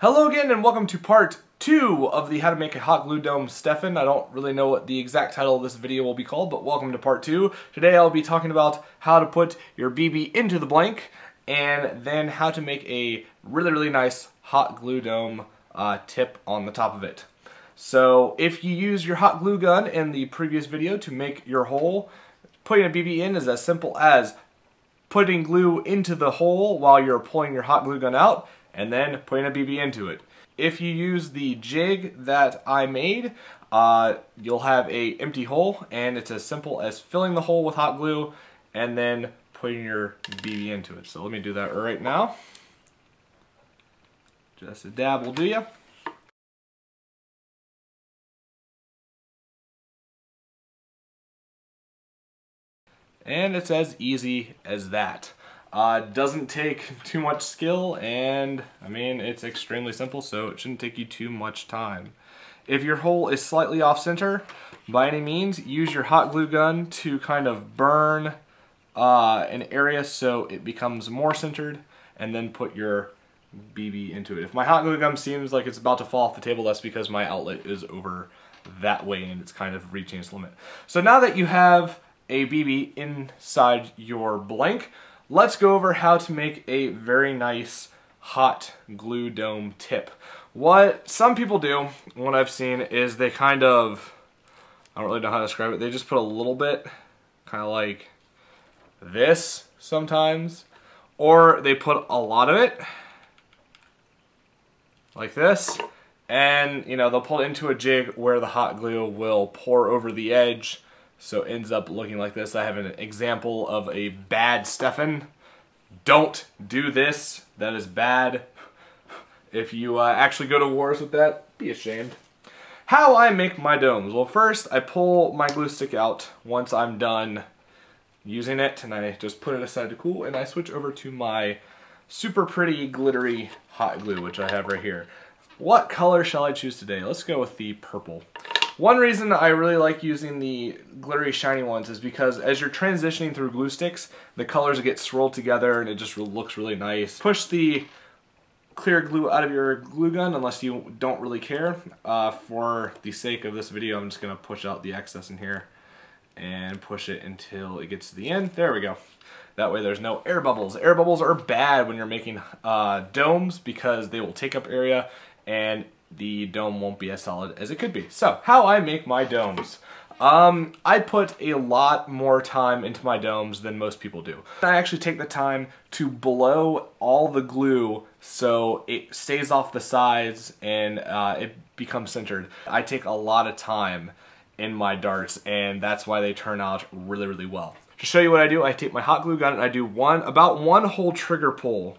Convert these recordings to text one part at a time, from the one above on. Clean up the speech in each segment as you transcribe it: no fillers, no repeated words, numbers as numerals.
Hello again and welcome to part 2 of the How to Make a Hot Glue Dome Stefan. I don't really know what the exact title of this video will be called, but welcome to part 2. Today I'll be talking about how to put your BB into the blank and then how to make a really nice hot glue dome tip on the top of it. So if you use your hot glue gun in the previous video to make your hole, putting a BB in is as simple as putting glue into the hole while you're pulling your hot glue gun out, and then putting a BB into it. If you use the jig that I made, you'll have a empty hole, and it's as simple as filling the hole with hot glue and then putting your BB into it. So let me do that right now. Just a dab will do ya. And it's as easy as that. Doesn't take too much skill, and I mean, it's extremely simple, so it shouldn't take you too much time. If your hole is slightly off center, by any means, use your hot glue gun to kind of burn an area so it becomes more centered, and then put your BB into it. If my hot glue gun seems like it's about to fall off the table, that's because my outlet is over that way and it's kind of reaching its limit. So now that you have a BB inside your blank, let's go over how to make a very nice hot glue dome tip. What some people do, what I've seen, is they kind of, I don't really know how to describe it, they just put a little bit, kind of like this sometimes, or they put a lot of it, like this, and you know, they'll pull it into a jig where the hot glue will pour over the edge, so it ends up looking like this. I have an example of a bad Stefan. Don't do this. That is bad. If you actually go to wars with that, be ashamed. How I make my domes. Well, first I pull my glue stick out once I'm done using it, and I just put it aside to cool, and I switch over to my super pretty glittery hot glue, which I have right here. What color shall I choose today? Let's go with the purple. One reason I really like using the glittery shiny ones is because as you're transitioning through glue sticks, the colors get swirled together and it just looks really nice. Push the clear glue out of your glue gun unless you don't really care. For the sake of this video, I'm just going to push out the excess in here and push it until it gets to the end. There we go. That way there's no air bubbles. Air bubbles are bad when you're making domes because they will take up area and the dome won't be as solid as it could be. So, how I make my domes. I put a lot more time into my domes than most people do. I actually take the time to blow all the glue so it stays off the sides and it becomes centered. I take a lot of time in my darts, and that's why they turn out really well. To show you what I do, I take my hot glue gun and I do about one whole trigger pull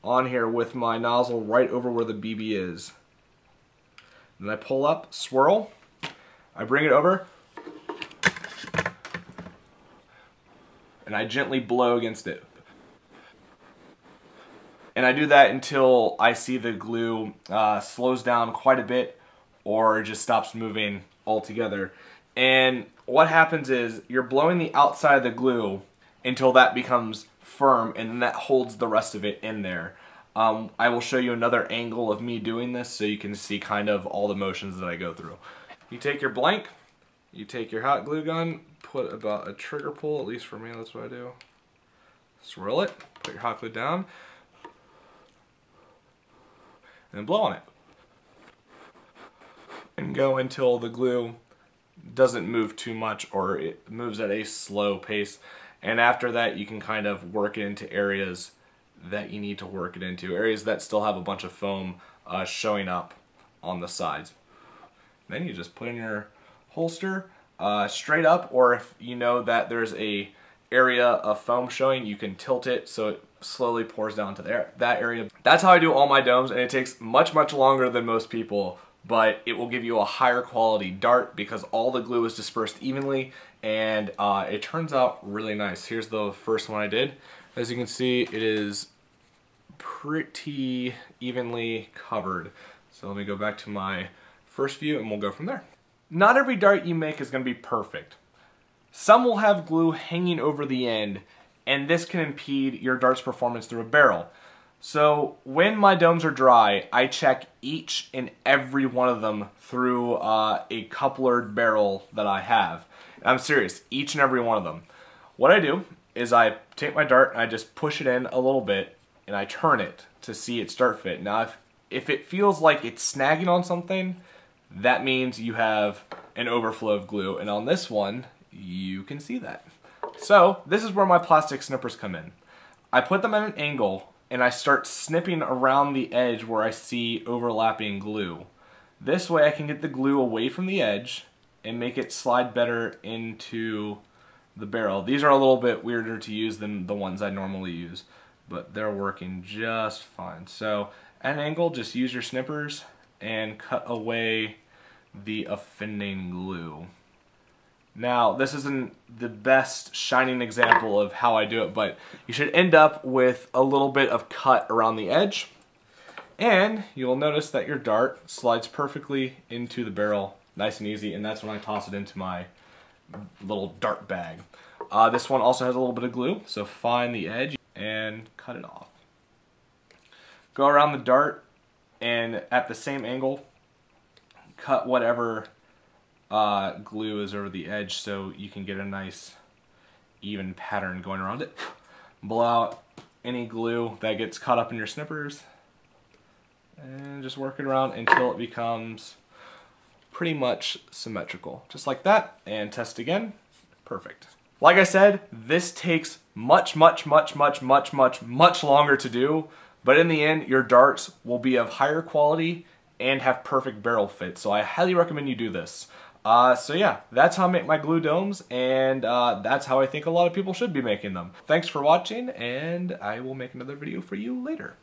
on here with my nozzle right over where the BB is. Then I pull up, swirl, I bring it over, and I gently blow against it. And I do that until I see the glue slows down quite a bit or just stops moving altogether. And what happens is you're blowing the outside of the glue until that becomes firm, and then that holds the rest of it in there. I will show you another angle of me doing this so you can see kind of all the motions that I go through. You take your blank, you take your hot glue gun, put about a trigger pull, at least for me, that's what I do. Swirl it, put your hot glue down, and then blow on it. And go until the glue doesn't move too much or it moves at a slow pace. And after that, you can kind of work it into areas that you need to work it into, areas that still have a bunch of foam showing up on the sides. Then you just put in your holster straight up, or if you know that there's a area of foam showing, you can tilt it so it slowly pours down to that area. That's how I do all my domes, and it takes much longer than most people, but it will give you a higher quality dart because all the glue is dispersed evenly, and it turns out really nice. Here's the first one I did. As you can see, it is pretty evenly covered. So let me go back to my first view and we'll go from there. Not every dart you make is going to be perfect. Some will have glue hanging over the end, and this can impede your dart's performance through a barrel. So when my domes are dry, I check each and every one of them through a couplered barrel that I have. And I'm serious, each and every one of them. What I do is I take my dart and I just push it in a little bit and I turn it to see its dart fit. Now if it feels like it's snagging on something, that means you have an overflow of glue. And on this one, you can see that. So this is where my plastic snippers come in. I put them at an angle and I start snipping around the edge where I see overlapping glue. This way I can get the glue away from the edge and make it slide better into the barrel. These are a little bit weirder to use than the ones I normally use, but they're working just fine. So at an angle, just use your snippers and cut away the offending glue. Now, this isn't the best shining example of how I do it, but you should end up with a little bit of cut around the edge, and you'll notice that your dart slides perfectly into the barrel, nice and easy, and that's when I toss it into my little dart bag. This one also has a little bit of glue, so find the edge and cut it off. Go around the dart, and at the same angle, cut whatever glue is over the edge so you can get a nice even pattern going around it. Blow out any glue that gets caught up in your snippers and just work it around until it becomes pretty much symmetrical. Just like that, and test again. Perfect. Like I said, this takes much longer to do, but in the end your darts will be of higher quality and have perfect barrel fit, so I highly recommend you do this. So yeah, that's how I make my glue domes, and that's how I think a lot of people should be making them. Thanks for watching, and I will make another video for you later.